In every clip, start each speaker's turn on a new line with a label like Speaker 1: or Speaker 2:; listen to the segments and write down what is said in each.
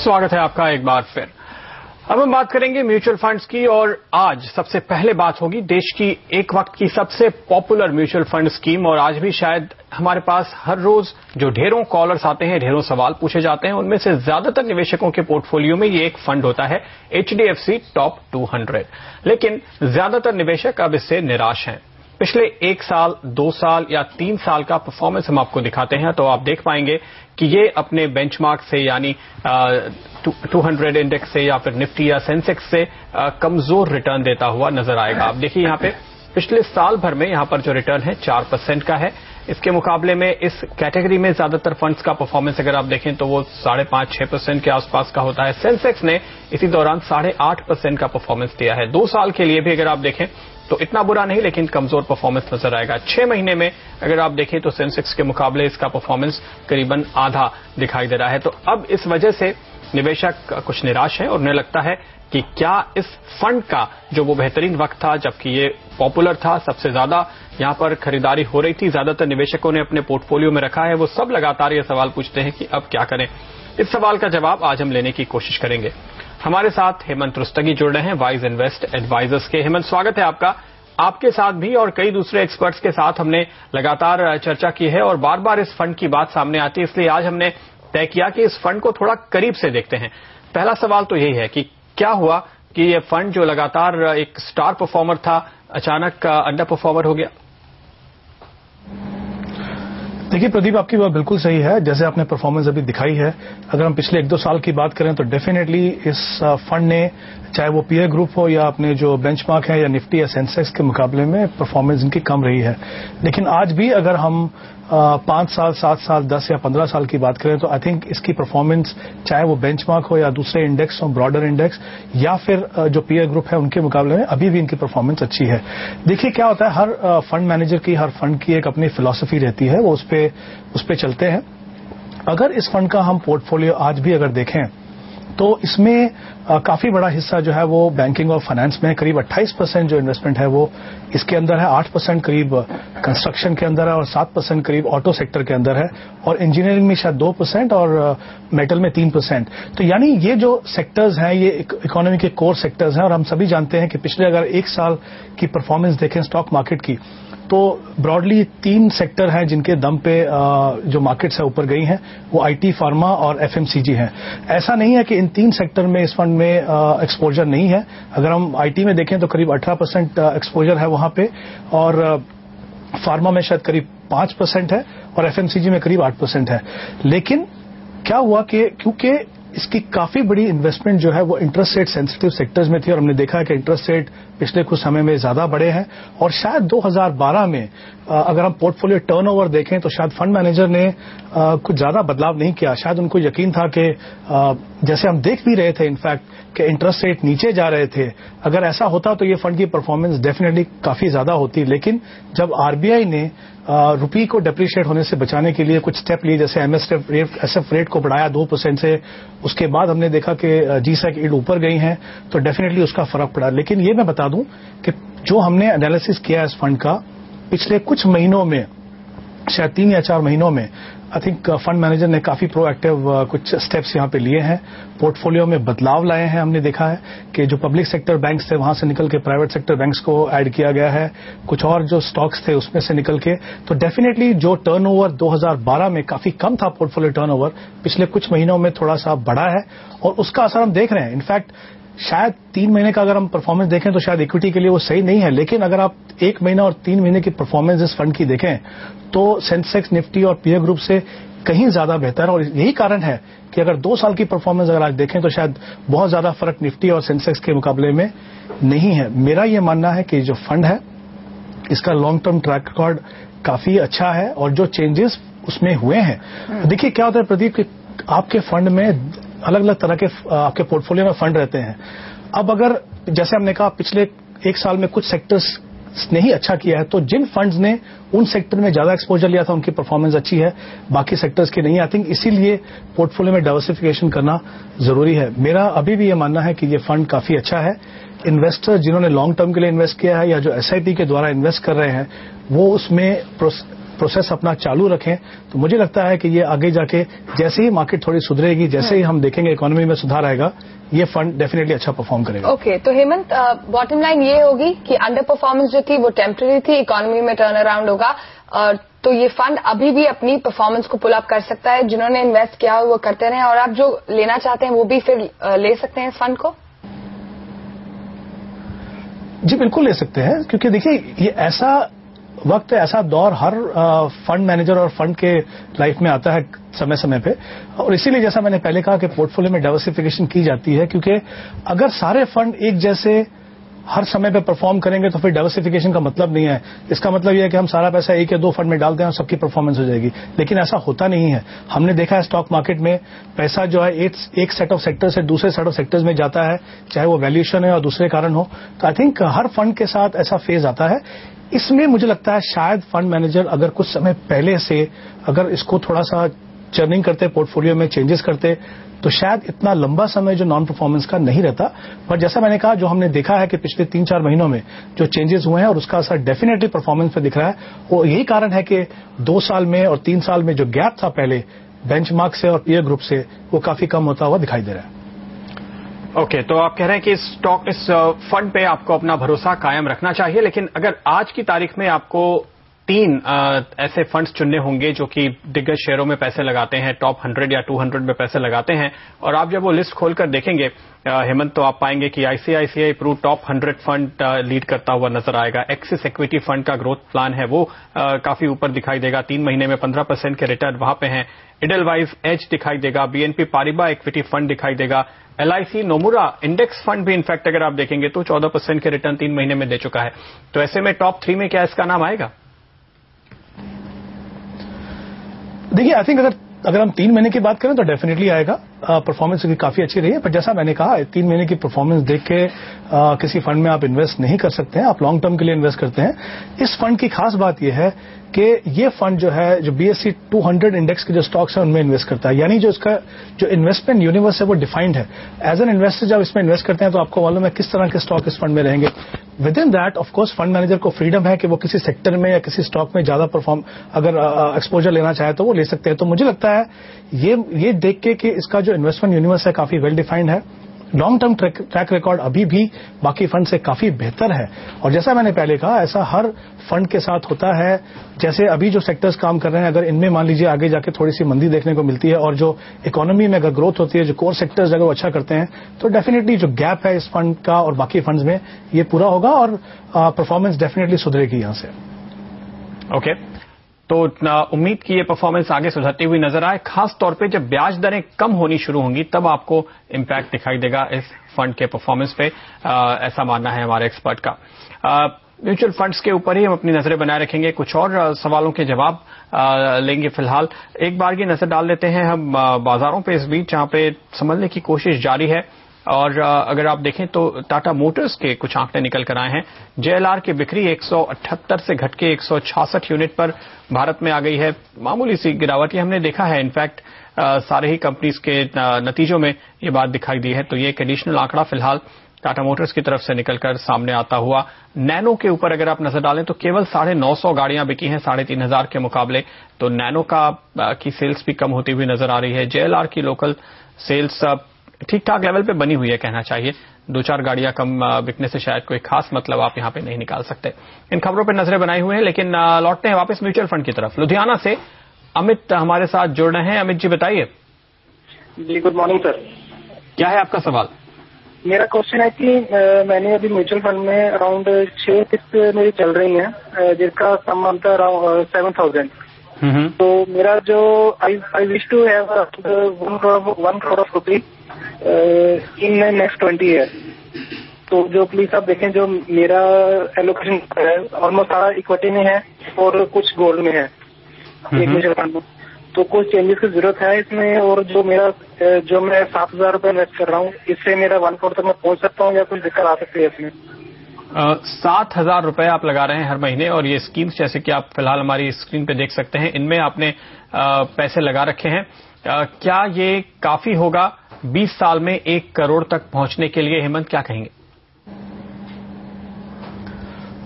Speaker 1: स्वागत है आपका एक बार फिर। अब हम बात करेंगे म्यूचुअल फंड्स की और आज सबसे पहले बात होगी देश की एक वक्त की सबसे पॉपुलर म्यूचुअल फंड स्कीम। और आज भी शायद हमारे पास हर रोज जो ढेरों कॉलर्स आते हैं, ढेरों सवाल पूछे जाते हैं, उनमें से ज्यादातर निवेशकों के पोर्टफोलियो में ये एक फंड होता है HDFC टॉप 200। लेकिन ज्यादातर निवेशक अब इससे निराश हैं। पिछले 1 साल, 2 साल या 3 साल का परफॉर्मेंस हम आपको दिखाते हैं तो आप देख पाएंगे कि ये अपने बेंचमार्क से यानी 200 इंडेक्स से या फिर निफ्टी या सेंसेक्स से कमजोर रिटर्न देता हुआ नजर आएगा। आप देखिए यहाँ पे पिछले साल भर में यहाँ पर जो रिटर्न है 4% का है। इसके मुकाबले में इस कैटेगरी में ज्यादातर फंड्स का परफॉर्मेंस अगर आप देखें तो वो 5.5-6% के आसपास का होता है। सेंसेक्स ने इसी दौरान 8.5% का परफॉर्मेंस दिया है। 2 साल के लिए भी अगर आप देखें तो इतना बुरा नहीं, लेकिन कमजोर परफॉर्मेंस नजर आएगा। 6 महीने में अगर आप देखें तो सेंसेक्स के मुकाबले इसका परफॉर्मेंस करीबन आधा दिखाई दे रहा है। तो अब इस वजह से निवेशक कुछ निराश हैं और उन्हें लगता है कि क्या इस फंड का जो वो बेहतरीन वक्त था जबकि ये पॉपुलर था, सबसे ज्यादा यहां पर खरीदारी हो रही थी, ज्यादातर निवेशकों ने अपने पोर्टफोलियो में रखा है, वो सब लगातार ये सवाल पूछते हैं कि अब क्या करें। इस सवाल का जवाब आज हम लेने की कोशिश करेंगे। हमारे साथ हेमंत रुस्तगी जुड़ रहे हैं वाइज इन्वेस्ट एडवाइजर्स के। हेमंत, स्वागत है आपका। आपके साथ भी और कई दूसरे एक्सपर्ट्स के साथ हमने लगातार चर्चा की है और बार बार इस फंड की बात सामने आती है, इसलिए आज हमने तय किया कि इस फंड को थोड़ा करीब से देखते हैं। पहला सवाल तो यही है कि क्या हुआ कि ये फंड जो लगातार एक स्टार परफॉर्मर था अचानक अंडर परफॉर्मर हो गया?
Speaker 2: देखिए प्रदीप, आपकी बात बिल्कुल सही है। जैसे आपने परफॉर्मेंस अभी दिखाई है, अगर हम पिछले 1-2 साल की बात करें तो डेफिनेटली इस फंड ने, चाहे वो पीयर ग्रुप हो या अपने जो बेंचमार्क है या निफ्टी या सेंसेक्स के मुकाबले में, परफॉर्मेंस इनकी कम रही है। लेकिन आज भी अगर हम 5 साल, 7 साल, 10 या 15 साल की बात करें तो आई थिंक इसकी परफॉर्मेंस, चाहे वो बेंचमार्क हो या दूसरे इंडेक्स हो, ब्रॉडर इंडेक्स या फिर जो पीयर ग्रुप है उनके मुकाबले में, अभी भी इनकी परफॉर्मेंस अच्छी है। देखिए क्या होता है, हर फंड मैनेजर की, हर फंड की एक अपनी फिलॉसफी रहती है, वो उस पे चलते हैं। अगर इस फंड का हम पोर्टफोलियो आज भी अगर देखें तो इसमें काफी बड़ा हिस्सा जो है वो बैंकिंग और फाइनेंस में है। करीब 28% जो इन्वेस्टमेंट है वो इसके अंदर है, 8% करीब कंस्ट्रक्शन के अंदर है और 7% करीब ऑटो सेक्टर के अंदर है, और इंजीनियरिंग में शायद 2% और मेटल में 3%। तो यानी ये जो सेक्टर्स हैं ये इकोनॉमी के कोर सेक्टर्स हैं। और हम सभी जानते हैं कि पिछले अगर 1 साल की परफॉर्मेंस देखें स्टॉक मार्केट की तो ब्रॉडली 3 सेक्टर हैं जिनके दम पे जो मार्केट्स है ऊपर गई हैं, वो आईटी, फार्मा और एफएमसीजी हैं। ऐसा नहीं है कि इन 3 सेक्टर में इस फंड में एक्सपोजर नहीं है। अगर हम आईटी में देखें तो करीब 18% एक्सपोजर है वहां पे, और फार्मा में शायद करीब 5% है और एफएमसीजी में करीब 8% है। लेकिन क्या हुआ कि क्योंकि इसकी काफी बड़ी इन्वेस्टमेंट जो है वो इंटरेस्ट रेट सेंसिटिव सेक्टर्स में थी, और हमने देखा है कि इंटरेस्ट रेट पिछले कुछ समय में ज्यादा बढ़े हैं, और शायद 2012 में अगर हम पोर्टफोलियो टर्नओवर देखें तो शायद फंड मैनेजर ने कुछ ज्यादा बदलाव नहीं किया। शायद उनको यकीन था कि जैसे हम देख भी रहे थे इनफैक्ट कि इंटरेस्ट रेट नीचे जा रहे थे, अगर ऐसा होता तो ये फंड की परफॉर्मेंस डेफिनेटली काफी ज्यादा होती। लेकिन जब आरबीआई ने रुपी को डेप्रिशिएट होने से बचाने के लिए कुछ स्टेप लिए, जैसे एसएफ रेट को बढ़ाया 2% से, उसके बाद हमने देखा कि जीसेक यील्ड ऊपर गई हैं, तो डेफिनेटली उसका फर्क पड़ा। लेकिन ये मैं बता दूं कि जो हमने एनालिसिस किया इस फंड का पिछले कुछ महीनों में, शायद 3 या 4 महीनों में, आई थिंक फंड मैनेजर ने काफी प्रोएक्टिव कुछ स्टेप्स यहां पे लिए हैं, पोर्टफोलियो में बदलाव लाए हैं। हमने देखा है कि जो पब्लिक सेक्टर बैंक्स थे वहां से निकल के प्राइवेट सेक्टर बैंक्स को ऐड किया गया है, कुछ और जो स्टॉक्स थे उसमें से निकल के। तो डेफिनेटली जो टर्नओवर 2012 में काफी कम था, पोर्टफोलियो टर्नओवर पिछले कुछ महीनों में थोड़ा सा बढ़ा है, और उसका असर हम देख रहे हैं। इनफैक्ट शायद 3 महीने का अगर हम परफॉर्मेंस देखें तो शायद इक्विटी के लिए वो सही नहीं है, लेकिन अगर आप 1 महीना और 3 महीने की परफॉर्मेंस इस फंड की देखें तो सेंसेक्स, निफ्टी और पीयर ग्रुप से कहीं ज्यादा बेहतर है। और यही कारण है कि अगर 2 साल की परफॉर्मेंस अगर आज देखें तो शायद बहुत ज्यादा फर्क निफ्टी और सेंसेक्स के मुकाबले में नहीं है। मेरा ये मानना है कि जो फंड है इसका लॉन्ग टर्म ट्रैक रिकॉर्ड काफी अच्छा है, और जो चेंजेस उसमें हुए हैं, देखिए क्या होता है प्रदीप कि आपके फंड में अलग अलग तरह के आपके पोर्टफोलियो में फंड रहते हैं। अब अगर जैसे हमने कहा पिछले 1 साल में कुछ सेक्टर्स ने ही अच्छा किया है, तो जिन फंड्स ने उन सेक्टर में ज्यादा एक्सपोजर लिया था उनकी परफॉर्मेंस अच्छी है, बाकी सेक्टर्स की नहीं। आई थिंक इसीलिए पोर्टफोलियो में डाइवर्सिफिकेशन करना जरूरी है। मेरा अभी भी ये मानना है कि ये फंड काफी अच्छा है। इन्वेस्टर जिन्होंने लॉन्ग टर्म के लिए इन्वेस्ट किया है या जो एसआईपी के द्वारा इन्वेस्ट कर रहे हैं, वो उसमें प्रोसेस अपना चालू रखें तो मुझे लगता है कि ये आगे जाके जैसे ही मार्केट थोड़ी सुधरेगी, जैसे ही हम देखेंगे इकोनॉमी में सुधार आएगा, ये फंड डेफिनेटली अच्छा परफॉर्म करेगा।
Speaker 3: ओके, तो हेमंत, बॉटम लाइन ये होगी कि अंडर परफॉर्मेंस जो थी वो टेम्पररी थी, इकोनॉमी में टर्न अराउंड होगा, तो ये फंड अभी भी अपनी परफॉर्मेंस को पुल अप कर सकता है। जिन्होंने इन्वेस्ट किया हो वो करते रहें, और आप जो लेना चाहते हैं वो भी फिर ले सकते हैं इस फंड को।
Speaker 2: जी बिल्कुल ले सकते हैं, क्योंकि देखिए ये ऐसा वक्त है, ऐसा दौर हर फंड मैनेजर और फंड के लाइफ में आता है समय समय पे, और इसीलिए जैसा मैंने पहले कहा कि पोर्टफोलियो में डाइवर्सिफिकेशन की जाती है, क्योंकि अगर सारे फंड एक जैसे हर समय पे परफॉर्म करेंगे तो फिर डाइवर्सिफिकेशन का मतलब नहीं है। इसका मतलब यह है कि हम सारा पैसा एक या दो फंड में डाल दें और सबकी परफॉर्मेंस हो जाएगी, लेकिन ऐसा होता नहीं है। हमने देखा है स्टॉक मार्केट में पैसा जो है एक सेट ऑफ सेक्टर से दूसरे सेट ऑफ सेक्टर्स में जाता है, चाहे वो वैल्यूएशन है और दूसरे कारण हो। तो आई थिंक हर फंड के साथ ऐसा फेज आता है। इसमें मुझे लगता है शायद फंड मैनेजर अगर कुछ समय पहले से अगर इसको थोड़ा सा चर्निंग करते, पोर्टफोलियो में चेंजेस करते, तो शायद इतना लंबा समय जो नॉन परफॉर्मेंस का नहीं रहता। पर जैसा मैंने कहा, जो हमने देखा है कि पिछले 3-4 महीनों में जो चेंजेस हुए हैं और उसका असर डेफिनेटली परफॉर्मेंस पे दिख रहा है, वो यही कारण है कि 2 साल में और 3 साल में जो गैप था पहले बेंचमार्क से और पीयर ग्रुप से, वो काफी कम होता हुआ दिखाई दे रहा है।
Speaker 1: ओके, तो आप कह रहे हैं कि इस फंड पे आपको अपना भरोसा कायम रखना चाहिए, लेकिन अगर आज की तारीख में आपको 3 ऐसे फंड्स चुनने होंगे जो कि दिग्गज शेयरों में पैसे लगाते हैं, टॉप 100 या 200 में पैसे लगाते हैं, और आप जब वो लिस्ट खोलकर देखेंगे हेमंत, तो आप पाएंगे कि ICICI Pru top 100 fund lead करता हुआ नजर आएगा। एक्सिस इक्विटी फंड का ग्रोथ प्लान है वो काफी ऊपर दिखाई देगा, 3 महीने में 15% के रिटर्न वहां पे हैं। इडलवाइज एज दिखाई देगा, बीएनपी पारिबा इक्विटी फंड दिखाई देगा, एलआईसी नोमुरा इंडेक्स फंड भी इनफैक्ट अगर आप देखेंगे तो 14% के रिटर्न 3 महीने में दे चुका है। तो ऐसे में टॉप 3 में क्या इसका नाम आएगा?
Speaker 2: देखिए, आई थिंक अगर हम 3 महीने की बात करें तो डेफिनेटली आएगा। परफॉर्मेंस की काफी अच्छी रही है, पर जैसा मैंने कहा 3 महीने की परफॉर्मेंस देख के किसी फंड में आप इन्वेस्ट नहीं कर सकते हैं, आप लॉन्ग टर्म के लिए इन्वेस्ट करते हैं। इस फंड की खास बात यह है कि ये फंड जो है, जो BSE 200 इंडेक्स के जो स्टॉक्स हैं उनमें इन्वेस्ट करता है, यानी जो इसका जो इन्वेस्टमेंट यूनिवर्स है वो डिफाइंड है। एज एन इन्वेस्टर जब इसमें इन्वेस्ट करते हैं तो आपको मालूम है किस तरह के स्टॉक इस फंड में रहेंगे। With in that of course fund manager को फ्रीडम है कि वो किसी सेक्टर में या किसी स्टॉक में ज्यादा अगर एक्सपोजर लेना चाहे तो वो ले सकते हैं। तो मुझे लगता है ये देख के कि इसका जो इन्वेस्टमेंट यूनिवर्स है काफी वेल डिफाइंड है, लॉन्ग टर्म ट्रैक रिकॉर्ड अभी भी बाकी फंड से काफी बेहतर है। और जैसा मैंने पहले कहा, ऐसा हर फंड के साथ होता है। जैसे अभी जो सेक्टर्स काम कर रहे हैं, अगर इनमें मान लीजिए आगे जाके थोड़ी सी मंदी देखने को मिलती है और जो इकोनॉमी में अगर ग्रोथ होती है, जो कोर सेक्टर्स अगर वो अच्छा करते हैं, तो डेफिनेटली जो गैप है इस फंड का और बाकी फंड्स में, ये पूरा होगा और परफॉर्मेंस डेफिनेटली सुधरेगी यहां से।
Speaker 1: ओके, तो उम्मीद की ये परफॉर्मेंस आगे सुधरती हुई नजर आए। खास तौर पे जब ब्याज दरें कम होनी शुरू होंगी तब आपको इंपैक्ट दिखाई देगा इस फंड के परफॉर्मेंस पे, ऐसा मानना है हमारे एक्सपर्ट का। म्यूचुअल फंड्स के ऊपर ही हम अपनी नजरें बनाए रखेंगे, कुछ और सवालों के जवाब लेंगे। फिलहाल एक बार की नजर डाल लेते हैं हम बाजारों पे इस बीच, जहां पे समझने की कोशिश जारी है। और अगर आप देखें तो टाटा मोटर्स के कुछ आंकड़े निकल कर आए हैं। JLR की बिक्री 178 से घट के 166 यूनिट पर भारत में आ गई है। मामूली सी गिरावट ये हमने देखा है, इनफैक्ट सारे ही कंपनीज के नतीजों में ये बात दिखाई दी है। तो ये एक एडिशनल आंकड़ा फिलहाल टाटा मोटर्स की तरफ से निकलकर सामने आता हुआ। नैनो के ऊपर अगर आप नजर डालें तो केवल 950 गाड़ियां बिकी हैं 3,500 के मुकाबले, तो नैनो की सेल्स भी कम होती हुई नजर आ रही है। JLR की लोकल सेल्स ठीक ठाक लेवल पे बनी हुई है कहना चाहिए, 2-4 गाड़ियां कम बिकने से शायद कोई खास मतलब आप यहां पे नहीं निकाल सकते। इन खबरों पर नजरें बनाई हुई हैं, लेकिन लौटते हैं वापस म्यूचुअल फंड की तरफ। लुधियाना से अमित हमारे साथ जुड़ रहे हैं। अमित जी बताइए।
Speaker 4: जी गुड मॉर्निंग सर।
Speaker 1: क्या है आपका सवाल?
Speaker 4: मेरा क्वेश्चन है कि मैंने अभी म्यूचुअल फंड में अराउंड 6 किस्त मेरी चल रही है, जिसका सम बनता है अराउंड 7,000। तो मेरा जो I wish to have 1 crore of rupees in next 20 year. तो जो प्लीज आप देखें, जो मेरा एलोकेशन है ऑलमोस्ट सारा इक्विटी में है और कुछ गोल्ड में है एक म्यूचुअल फंड में। तो कुछ चेंजेस की जरूरत है इसमें, और जो मैं 7,000 रुपए इन्वेस्ट कर रहा हूँ, इससे मेरा 1 करोड़ तक मैं पहुंच सकता हूँ या कुछ दिक्कत आ सकती है इसमें?
Speaker 1: 7,000 रुपए आप लगा रहे हैं हर महीने, और ये स्कीम्स जैसे कि आप फिलहाल हमारी स्क्रीन पे देख सकते हैं, इनमें आपने पैसे लगा रखे हैं। क्या ये काफी होगा 20 साल में 1 करोड़ तक पहुंचने के लिए? हेमंत क्या कहेंगे?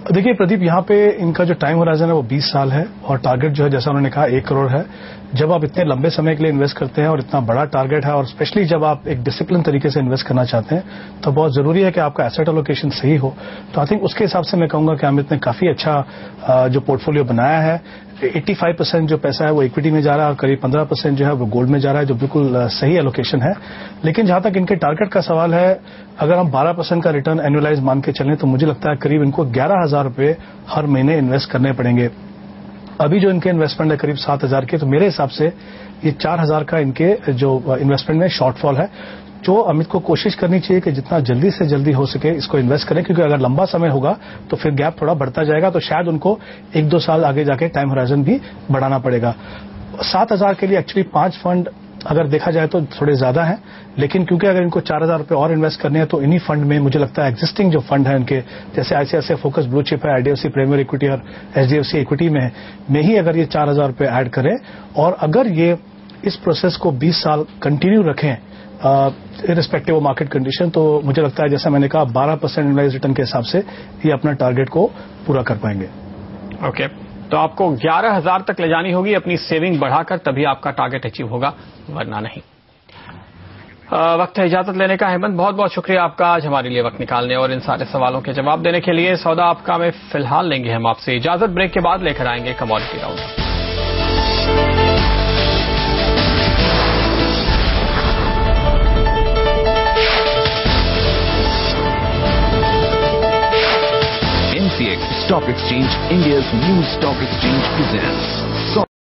Speaker 2: देखिए प्रदीप, यहाँ पे इनका जो टाइम होराइजन है वो 20 साल है और टारगेट जो है जैसा उन्होंने कहा 1 करोड़ है। जब आप इतने लंबे समय के लिए इन्वेस्ट करते हैं और इतना बड़ा टारगेट है और स्पेशली जब आप एक डिसिप्लिन तरीके से इन्वेस्ट करना चाहते हैं तो बहुत जरूरी है कि आपका एसेट एलोकेशन सही हो। तो आई थिंक उसके हिसाब से मैं कहूंगा कि अमित ने काफी अच्छा जो पोर्टफोलियो बनाया है। 85% जो पैसा है वो इक्विटी में जा रहा है और करीब 15% जो है वो गोल्ड में जा रहा है, जो बिल्कुल सही एलोकेशन है। लेकिन जहां तक इनके टारगेट का सवाल है, अगर हम 12% का रिटर्न एनुअलाइज मान के चलें तो मुझे लगता है करीब इनको 11,000 रुपए हर महीने इन्वेस्ट करने पड़ेंगे। अभी जो इनके इन्वेस्टमेंट है करीब 7,000 के, तो मेरे हिसाब से ये 4,000 का इनके जो इन्वेस्टमेंट में शॉर्टफॉल है, जो अमित को कोशिश करनी चाहिए कि जितना जल्दी से जल्दी हो सके इसको इन्वेस्ट करें, क्योंकि अगर लंबा समय होगा तो फिर गैप थोड़ा बढ़ता जाएगा, तो शायद उनको 1-2 साल आगे जाके टाइम होराइजन भी बढ़ाना पड़ेगा। 7,000 के लिए एक्चुअली 5 फंड अगर देखा जाए तो थोड़े ज्यादा हैं, लेकिन क्योंकि अगर इनको 4,000 रुपए और इन्वेस्ट करने हैं तो इन्हीं फंड में मुझे लगता है एग्जिस्टिंग जो फंड है इनके, जैसे आईसीआईसीआई फोकस ब्लू चिप है, आईडीएफसी प्रीमियर इक्विटी और एचडीएफसी इक्विटी में ही अगर ये 4,000 रुपए ऐड करें और अगर ये इस प्रोसेस को 20 साल कंटिन्यू रखें इररिस्पेक्टिव ऑफ मार्केट कंडीशन, तो मुझे लगता है जैसा मैंने कहा 12% एनुअलाइज रिटर्न के हिसाब से ये अपना टारगेट को पूरा कर पाएंगे।
Speaker 1: ओके, तो आपको 11,000 तक ले जानी होगी अपनी सेविंग बढ़ाकर, तभी आपका टारगेट अचीव होगा, वरना नहीं। वक्त है इजाजत लेने का। हेमंत, बहुत बहुत शुक्रिया आपका आज हमारे लिए वक्त निकालने और इन सारे सवालों के जवाब देने के लिए। सौदा आपका में फिलहाल लेंगे हम आपसे इजाजत। ब्रेक के बाद लेकर आएंगे commodity round.
Speaker 5: MCX Stock Exchange, India's new stock exchange, presents